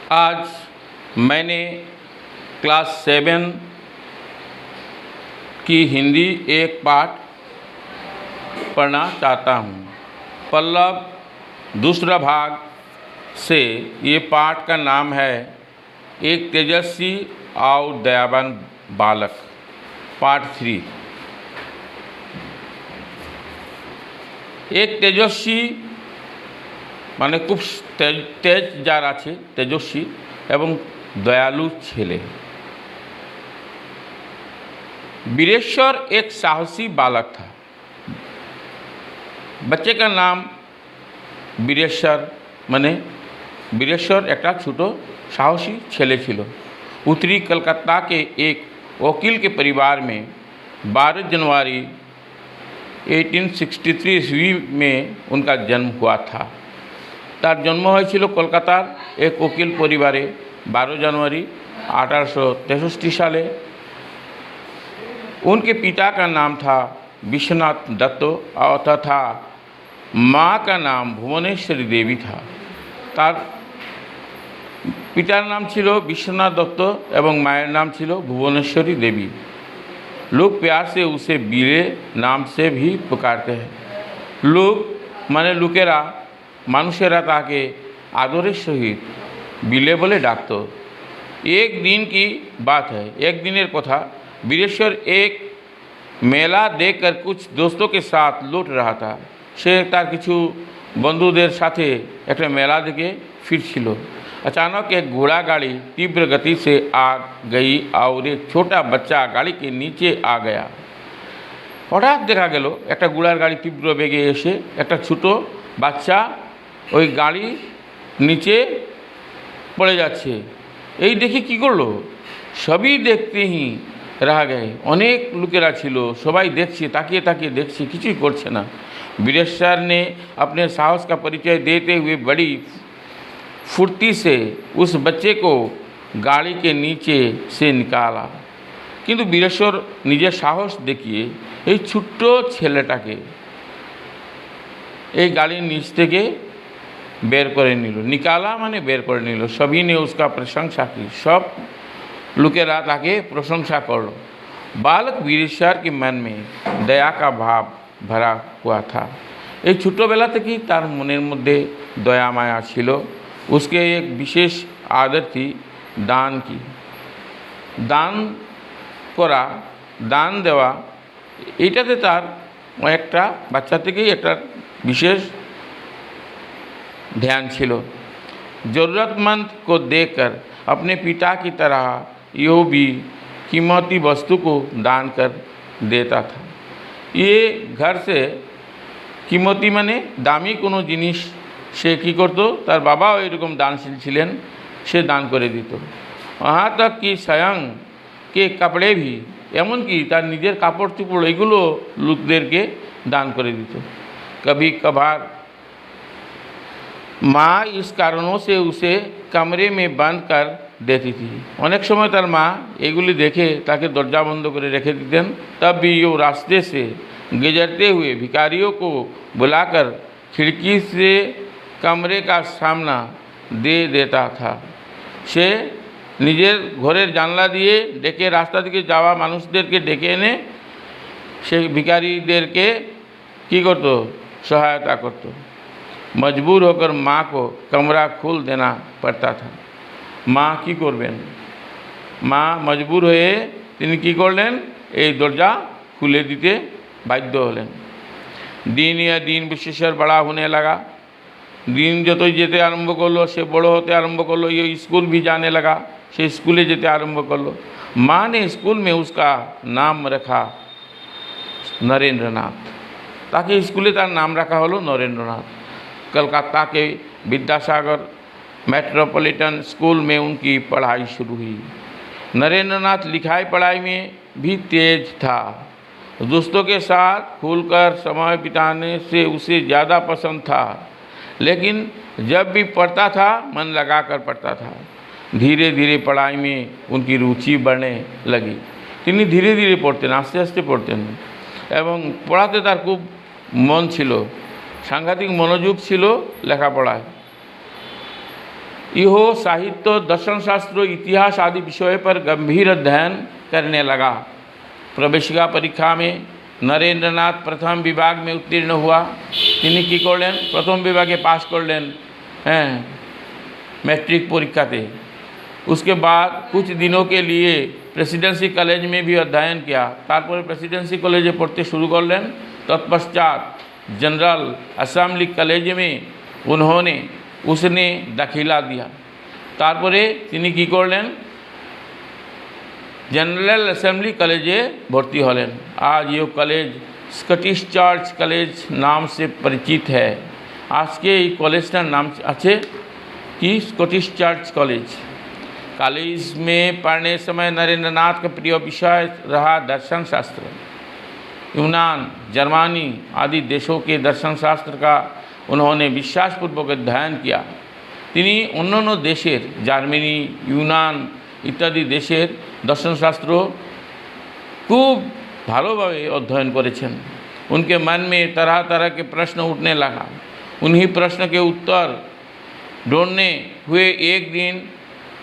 आज मैंने क्लास 7 की हिंदी एक पाठ पढ़ना चाहता हूँ। पल्लव दूसरा भाग से ये पाठ का नाम है एक तेजस्वी और दयावान बालक, पार्ट 3। एक तेजस्वी মানে খুব তেজ যার আছে, তেজস্वी এবং दयालु छेले। वीरेश्वर एक साहसी बालक था। बच्चे का नाम वीरेश्वर माने वीरेश्वर एक छोटो साहसी छेले छिलो। उत्तरी कलकत्ता के एक वकील के परिवार में 12 जनवरी 1863 ईस्वी में उनका जन्म हुआ था। तार जन्म হয়েছিল কলকাতার एक वकील परिवारे 12 जनवरी 1863 साले। उनके पिता का नाम था विश्वनाथ दत्त और तथा माँ का नाम भुवनेश्वरी देवी था। तार पितार नाम छिलो विश्वनाथ दत्त एवं मायर नाम छिलो भुवनेश्वरी देवी। लोग प्यार से उसे बीरे नाम से भी पुकारते हैं। लोग माने लोकेरा मानुषेरा ताके आदरेर सहित बिले बोले डाकतो। एक दिन की बात है, एक दिनेर कथा। वीरेश्वर एक मेला देखकर कुछ दोस्तों के साथ लौट रहा था। से तार किछु बंधुदेर साथे एक मेला देखे फिरछिलो। अचानक एक घोड़ा गाड़ी तीव्र गति से आ गई और एक छोटा बच्चा गाड़ी के नीचे आ गया। हठाৎ देखा गेल एक घोड़ार गाड़ी तीव्र बेगे एसे एक छोटो बाच्चा ওই গাড়ি নিচে পড়ে যাচ্ছে। এই দেখে কি করলো, সবই দেখতে হি रह गए। अनेक लोकेरा छिलो, सबाई देखছে, ताकिए ताकिए देखছে, কিছুই করছে না। वीरेश्वर ने अपने साहस का परिचय देते हुए बड़ी फुर्ती से उस बच्चे को गाड़ी के नीचे से निकाला। किंतु वीरेश्वर निजे साहस देखिए এই ছোট্ট ছেলেটাকে এই गाड़ी नीच থেকে बेर करे निल। निकाला माने बेर करे निल। सभी ने उसका प्रशंसा की। सब लोकेरा ताके प्रशंसा करलो। बालक वीरेश्वर के मन में दया का भाव भरा हुआ था। ये छोटो बेला थेके तार मनेर मध्य दया माया छिलो। उसके एक विशेष आदत थी दान की। दान करा, दान देवा एटाते तार एकटा बाच्चा थेकेई एकटा विशेष ध्यान छिलो। ज़रूरतमंद को देखकर अपने पिता की तरह यो भी कीमती वस्तु को दान कर देता था। ये घर से कीमती माने दामी कोनो जिनिस से कि करतो तार बाबा एरकम दानशील छिलेन, से दान करे दित। वहाँ तक कि स्वयं के कपड़े भी एमनकि तार निजेर कापड़ चुपड़ एगुलो लोकदेरके दान करे दित। कभी कभार माँ इस कारणों से उसे कमरे में बंद कर देती थी। अनेक समय तार माँ एगुली देखे ताके दरजा बंद कर रेखे दितेन। तब भी यो रास्ते से गुजरते हुए भिखारियों को बुलाकर खिड़की से कमरे का सामना दे देता था। से निजेर घरेर जानला दिए डेके रास्ता दिके जावा मानुषदेरके डेके एने से भिखारीदेरके कि करतो, सहायता करतो। मजबूर होकर माँ को कमरा खोल देना पड़ता था। माँ की करबेन, माँ मजबूर हुए तिनि कि करलेन এই दरजा खुले दीते बाध्य हलेन। दिन या दिन विशेषर बड़ा होने लगा। दिन जतई जेते आरम्भ करलो से बड़ो होते आरम्भ करलो। ये स्कूल भी जाने लगा, से स्कूले जेते आरम्भ करलो। माँ ने स्कूल में उसका नाम रखा नरेंद्रनाथ। ताकि स्कूले तार नाम रखा हलो नरेंद्रनाथ। कलकत्ता के विद्यासागर मेट्रोपॉलिटन स्कूल में उनकी पढ़ाई शुरू हुई। नरेंद्रनाथ लिखाई पढ़ाई में भी तेज था। दोस्तों के साथ खुलकर समय बिताने से उसे ज़्यादा पसंद था। लेकिन जब भी पढ़ता था मन लगा कर पढ़ता था। धीरे धीरे पढ़ाई में उनकी रुचि बढ़ने लगी। তিনি धीरे धीरे पढ़तें, आस्ते आस्ते पढ़तें एवं पढ़ाते तार खूब मन छिलो। সাংঘাতিক মনোযোগ ছিল লেখাপড়ায়। इहो साहित्य, दर्शन शास्त्र, इतिहास आदि विषय पर गंभीर अध्ययन करने लगा। प्रवेशिका परीक्षा में नरेंद्रनाथ प्रथम विभाग में उत्तीर्ण हुआ। তিনি কি করলেন? प्रथम विभागे पास করলেন मैट्रिक परीक्षा थे। उसके बाद कुछ दिनों के लिए प्रेसिडेंसी कॉलेज में भी अध्ययन किया। तारपर प्रेसिडेंसी कॉलेजे पढ़ते शुरू करलें। तत्पश्चात जनरल असेंबली कॉलेज में उसने दाखिला दिया। तारपरे তিনি কি করলেন? जनरल असेंबली कॉलेजे भर्ती हलें। आज ये कॉलेज स्कटिश चर्च कॉलेज नाम से परिचित है। आज के कॉलेजटार नाम आछे कि स्कटिश चर्च कॉलेज। कॉलेज में पढ़ने समय नरेंद्रनाथ का प्रिय विषय रहा दर्शन शास्त्र। यूनान, जर्मनी आदि देशों के दर्शन शास्त्र का उन्होंने विश्वासपूर्वक अध्ययन किया। তিনি অন্যান্য দেশের জার্মানি, यूनान इत्यादि देशेर दर्शन शास्त्र खूब भालोभावे अध्ययन करेছেন। उनके मन में तरह तरह के प्रश्न उठने लगा। उन्हीं प्रश्न के उत्तर ढूंढने हुए एक दिन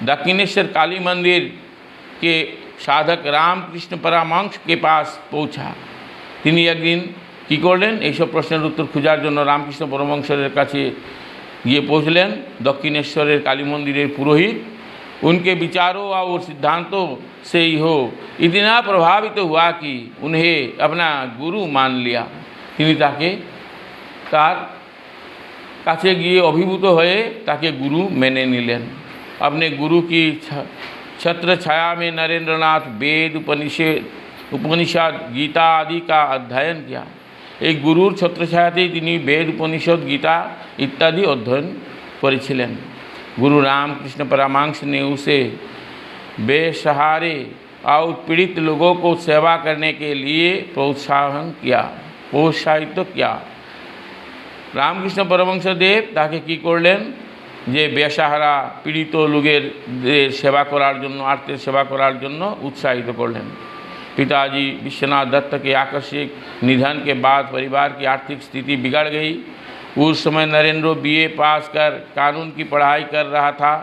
दक्षिणेश्वर काली मंदिर के साधक रामकृष्ण परमहंस के पास पहुँचा। তিনি একদিন কী করলেন? এইসব প্রশ্নের উত্তর খোঁজার জন্য রামকৃষ্ণ পরমহংসের কাছে গিয়ে পৌঁছলেন। दक्षिणेश्वरेर काली मंदिर पुरोहित उनके विचारों और सिद्धांतों से हो इतना प्रभावित हुआ कि उन्हें अपना गुरु मान लिया। তিনি তার কাছে গিয়ে অভিভূত হয়ে তাকে गुरु मेने निलें। अपने गुरु की छत्र छाया में नरेंद्रनाथ वेद, उपनिषद, गीता आदि का अध्ययन किया। एक गुरुर छत्रछायातेই তিনি वेद, उपनिषद, गीता इत्यादि अध्ययन करेছিলেন। गुरु रामकृष्ण परमहंस ने उसे बेसहारे और पीड़ित लोगों को सेवा करने के लिए प्रोत्साहित किया। रामकृष्ण परमहंस देव ताके की करलें जे बेसहारा पीड़ित लोगेर सेवा करार जन्य, आर्तेर सेवा करार जन्य उत्साहित करलें। पिताजी विश्वनाथ दत्त के आकस्मिक निधन के बाद परिवार की आर्थिक स्थिति बिगड़ गई। उस समय नरेंद्र बीए पास कर कानून की पढ़ाई कर रहा था।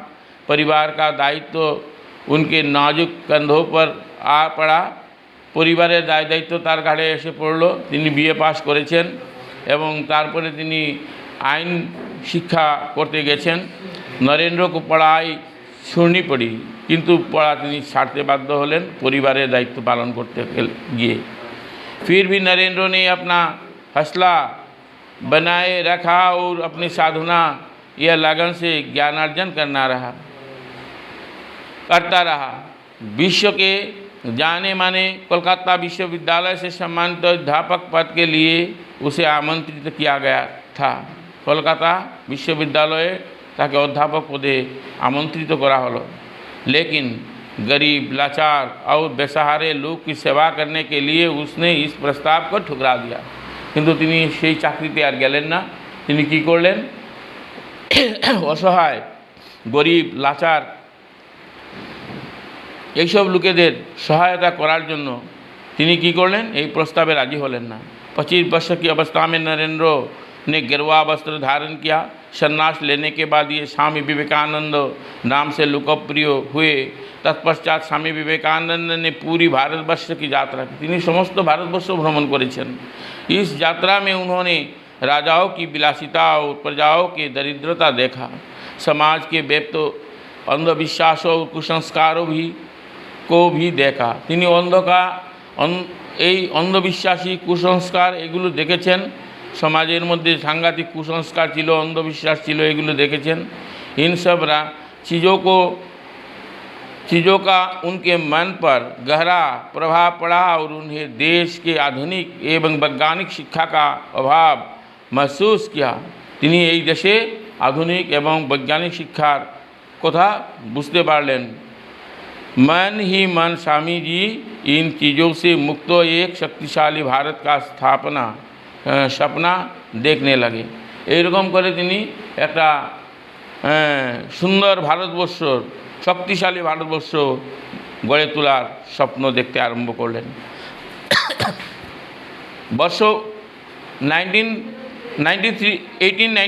परिवार का दायित्व उनके नाजुक कंधों पर आ पड़ा। परिवारेर दायित्व तार घाड़े एसे पड़ल। তিনি बीए पास करेছেন এবং তারপরে তিনি आईन शिक्षा करते गेছেন। नरेंद्र को पढ़ाई छूनी पड़ी, किंतु पढ़ा তিনি ছাড়তে বাধ্য হলেন परिवारेर दायित्व पालन करते गए। फिर भी नरेंद्र ने अपना हौसला बनाए रखा और अपनी साधना या लगन से ज्ञानार्जन करता रहा। विश्व के जाने माने कोलकाता विश्वविद्यालय से सम्मानित अध्यापक पद के लिए उसे आमंत्रित किया गया था। कोलकाता विश्वविद्यालय ताके अध्यापक पदे आमंत्रित करा हलो। लेकिन गरीब, लाचार और बेसहारे लोग की सेवा करने के लिए उसने इस प्रस्ताव को ठुकरा दिया। किन्तु তিনি সেই চাকরিতে আর গেলেন না। তিনি কি করলেন? অসহায়, গরিব, লাচার এইসব লোকেদের সহায়তা করার জন্য তিনি কি করলেন? এই প্রস্তাবে রাজি হলেন না। 25 वर्ष की अवस्था में नरेंद्र ने गेरुआ वस्त्र धारण किया। संन्यास लेने के बाद ये स्वामी विवेकानंद नाम से लोकप्रिय हुए। तत्पश्चात स्वामी विवेकानंद ने पूरी भारतवर्ष की यात्रा की। তিনি समस्त भारतवर्ष भ्रमण करेছেন। इस यात्रा में उन्होंने राजाओं की विलासिता और प्रजाओं की दरिद्रता देखा। समाज के व्याप्त अंधविश्वासों और कुसंस्कारों को भी देखा। তিনি এই अंधविश्वासी कुसंस्कार एगुलो देखेছেন। समाजेर मध्य सांघातिक कुसंस्कार छिलो, अंधविश्वास छिलो, एगुलो देखेছেন। इन सब चीज़ों का उनके मन पर गहरा प्रभाव पड़ा और उन्हें देश के आधुनिक एवं वैज्ञानिक शिक्षा का अभाव महसूस किया। তিনি এই দেশে आधुनिक एवं वैज्ञानिक शिक्षार कथा बुझते पारलें। मन ही मन स्वामी जी इन चीज़ों से मुक्त एक शक्तिशाली भारत का सपना देखने लगे। एरकम करे তিনি একটা सुंदर भारतवर्ष, शक्तिशाली भारतवर्ष गड़े तोलार स्वप्न देखते आरम्भ करलें। वर्ष 1893